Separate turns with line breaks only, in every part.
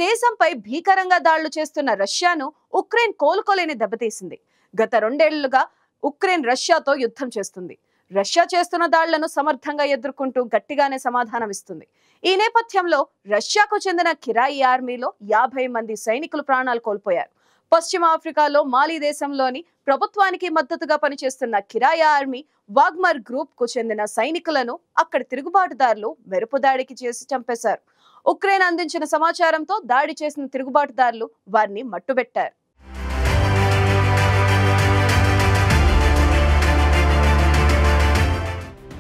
దేశంపై భీకరంగా దాడులు చేస్తున్న రష్యాను ఉక్రెయిన్ కోలుకోలేని దెబ్బతీసింది. గత 2 ఏళ్లుగా ఉక్రెయిన్ రష్యాతో యుద్ధం చేస్తుంది. రష్యా చేస్తున్న దాడులను సమర్థంగా ఎదుర్కొంటూ గట్టిగానే సమాధానమిస్తుంది. ఈ నేపథ్యంలో రష్యాకు చెందిన కిరాయి ఆర్మీలో 50 మంది సైనికులు ప్రాణాలు కోల్పోయారు. పశ్చిమ ఆఫ్రికాలో మాలి దేశంలోని ప్రభుత్వానికి మద్దతుగా పనిచేస్తున్న కిరాయి ఆర్మీ వాగ్నర్ గ్రూప్ కు చెందిన సైనికులను అక్కడి తిరుగుబాటుదారులు మెరుపు దాడికి చేసి చంపేశారు. ఉక్రెయిన్ అందించిన సమాచారంతో దాడి చేసిన తిరుగుబాటుదారులు వారిని మట్టుబెట్టారు.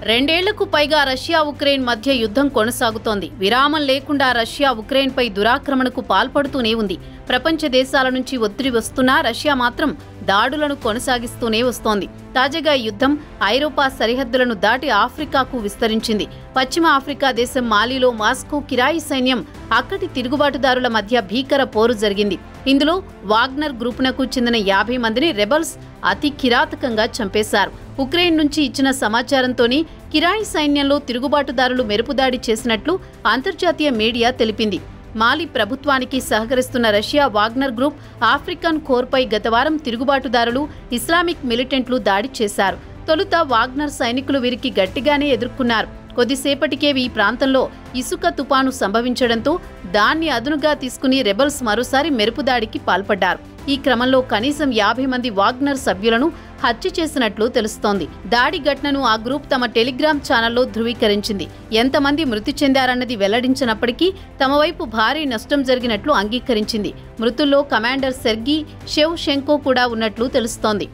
రెండేళ్లకు పైగా రష్యా ఉక్రెయిన్ మధ్య యుద్ధం కొనసాగుతోంది. విరామం లేకుండా రష్యా ఉక్రెయిన్పై దురాక్రమణకు పాల్పడుతూనే ఉంది. ప్రపంచ దేశాల నుంచి ఒత్తిడి వస్తున్నా రష్యా మాత్రం దాడులను కొనసాగిస్తూనే వస్తోంది. తాజాగా యుద్ధం ఐరోపా సరిహద్దులను దాటి ఆఫ్రికాకు విస్తరించింది. పశ్చిమ ఆఫ్రికా దేశం మాలిలో మాస్కో కిరాయి సైన్యం అక్కడి తిరుగుబాటుదారుల మధ్య భీకర పోరు జరిగింది. ఇందులో వాగ్నర్ గ్రూపునకు చెందిన 50 మందిని రెబల్స్ అతి కిరాతకంగా చంపేశారు. ఉక్రెయిన్ నుంచి ఇచ్చిన సమాచారంతోనే కిరాయి సైన్యంలో తిరుగుబాటుదారులు మెరుపుదాడి చేసినట్లు అంతర్జాతీయ మీడియా తెలిపింది. మాలి ప్రభుత్వానికి సహకరిస్తున్న రష్యా వాగ్నర్ గ్రూప్ ఆఫ్రికన్ కోర్పై గతవారం తిరుగుబాటుదారులు ఇస్లామిక్ మిలిటెంట్లు దాడి చేశారు. తొలుత వాగ్నర్ సైనికులు వీరికి గట్టిగానే ఎదుర్కొన్నారు. కొద్దిసేపటికే ఈ ప్రాంతంలో ఇసుక తుపాను సంభవించడంతో దాన్ని అదునుగా తీసుకుని రెబల్స్ మరోసారి మెరుపుదాడికి పాల్పడ్డారు. ఈ క్రమంలో కనీసం 50 మంది వాగ్నర్ సభ్యులను హత్య చేసినట్లు తెలుస్తోంది. దాడి ఘటనను ఆ గ్రూప్ తమ టెలిగ్రామ్ ఛానల్లో ధృవీకరించింది. ఎంతమంది మృతి చెందారన్నది వెల్లడించినప్పటికీ తమ వైపు భారీ నష్టం జరిగినట్లు అంగీకరించింది. మృతుల్లో కమాండర్ సెర్గీ షెవ్షెంకో కూడా ఉన్నట్లు తెలుస్తోంది.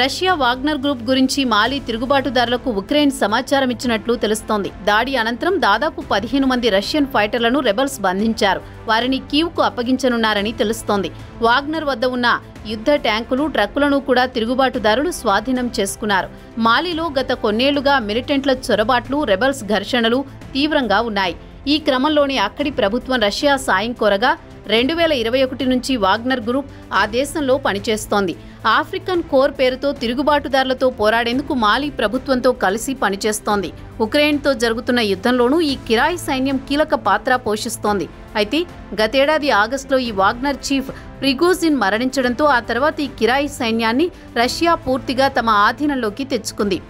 రష్యా వాగ్నర్ గ్రూప్ గురించి మాలి తిరుగుబాటుదారులకు ఉక్రెయిన్ సమాచారం ఇచ్చినట్లు తెలుస్తోంది. దాడి అనంతరం దాదాపు 15 మంది రష్యన్ ఫైటర్లను రెబల్స్ బంధించారు. వారిని కీవ్కు అప్పగించనున్నారని తెలుస్తోంది. వాగ్నర్ వద్ద ఉన్న యుద్ధ ట్యాంకులు, ట్రక్కులను కూడా తిరుగుబాటుదారులు స్వాధీనం చేసుకున్నారు. మాలిలో గత కొన్నేళ్లుగా మిలిటెంట్ల చొరబాట్లు, రెబల్స్ ఘర్షణలు తీవ్రంగా ఉన్నాయి. ఈ క్రమంలోనే అక్కడి ప్రభుత్వం రష్యా సాయం కోరగా 2021 నుంచి వాగ్నర్ గ్రూప్ ఆ దేశంలో పనిచేస్తోంది. ఆఫ్రికన్ కోర్ పేరుతో తిరుగుబాటుదారులతో పోరాడేందుకు మాలి ప్రభుత్వంతో కలిసి పనిచేస్తోంది. ఉక్రెయిన్తో జరుగుతున్న యుద్ధంలోనూ ఈ కిరాయి సైన్యం కీలక పాత్ర పోషిస్తోంది. అయితే గతేడాది ఆగస్టులో ఈ వాగ్నర్ చీఫ్ ప్రిగోజిన్ మరణించడంతో ఆ తర్వాత ఈ కిరాయి సైన్యాన్ని రష్యా పూర్తిగా తమ ఆధీనంలోకి తెచ్చుకుంది.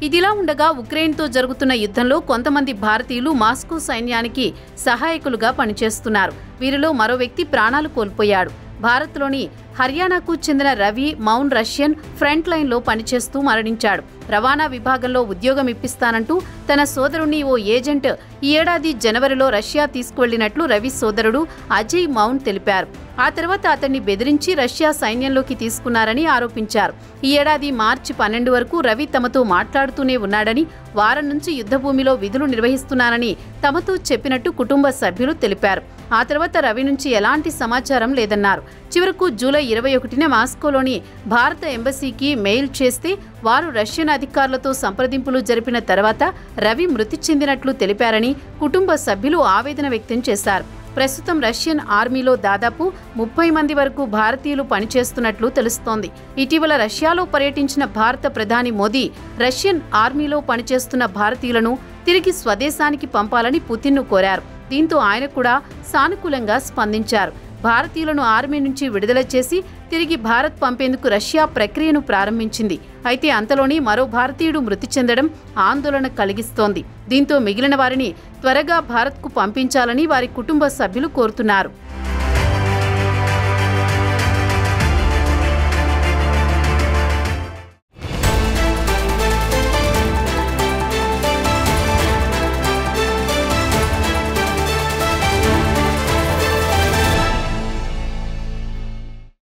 ఇదిలా ఉండగా ఉక్రెయిన్తో జరుగుతున్న యుద్ధంలో కొంతమంది భారతీయులు మాస్కో సైన్యానికి సహాయకులుగా పనిచేస్తున్నారు. వీరిలో మరో వ్యక్తి ప్రాణాలు కోల్పోయాడు. భారత్లోని హర్యానాకు చెందిన రవి మౌన్ రష్యన్ ఫ్రంట్ లైన్లో పనిచేస్తూ మరణించాడు. రవాణా విభాగంలో ఉద్యోగం ఇప్పిస్తానంటూ తన సోదరుని ఓ ఏజెంట్ ఈ ఏడాది జనవరిలో రష్యా తీసుకువెళ్లినట్లు రవి సోదరుడు అజయ్ మౌన్ తెలిపారు. ఆ తర్వాత అతన్ని బెదిరించి రష్యా సైన్యంలోకి తీసుకున్నారని ఆరోపించారు. ఈ ఏడాది మార్చి 12 వరకు రవి తమతో మాట్లాడుతూనే ఉన్నాడని, వారం నుంచి యుద్ధభూమిలో విధులు నిర్వహిస్తున్నానని తమతో చెప్పినట్టు కుటుంబ సభ్యులు తెలిపారు. ఆ తర్వాత రవి నుంచి ఎలాంటి సమాచారం లేదన్నారు. చివరకు జూలై 21న మాస్కోలోని భారత ఎంబసీకి మెయిల్ చేస్తే వారు రష్యన్ అధికారులతో సంప్రదింపులు జరిపిన తర్వాత రవి మృతి చెందినట్లు తెలిపారని కుటుంబ సభ్యులు ఆవేదన వ్యక్తం చేశారు. ప్రస్తుతం రష్యన్ ఆర్మీలో దాదాపు 30 మంది వరకు భారతీయులు పనిచేస్తున్నట్లు తెలుస్తోంది. ఇటీవల రష్యాలో పర్యటించిన భారత ప్రధాని మోదీ రష్యన్ ఆర్మీలో పనిచేస్తున్న భారతీయులను తిరిగి స్వదేశానికి పంపాలని పుతిన్ను కోరారు. దీంతో ఆయన కూడా సానుకూలంగా స్పందించారు. భారతీయులను ఆర్మీ నుంచి విడుదల చేసి తిరిగి భారత్ పంపేందుకు రష్యా ప్రక్రియను ప్రారంభించింది. అయితే అంతలోనే మరో భారతీయుడు మృతి చెందడం ఆందోళన కలిగిస్తోంది. దీంతో మిగిలిన వారిని త్వరగా భారత్కు పంపించాలని వారి కుటుంబ సభ్యులు కోరుతున్నారు.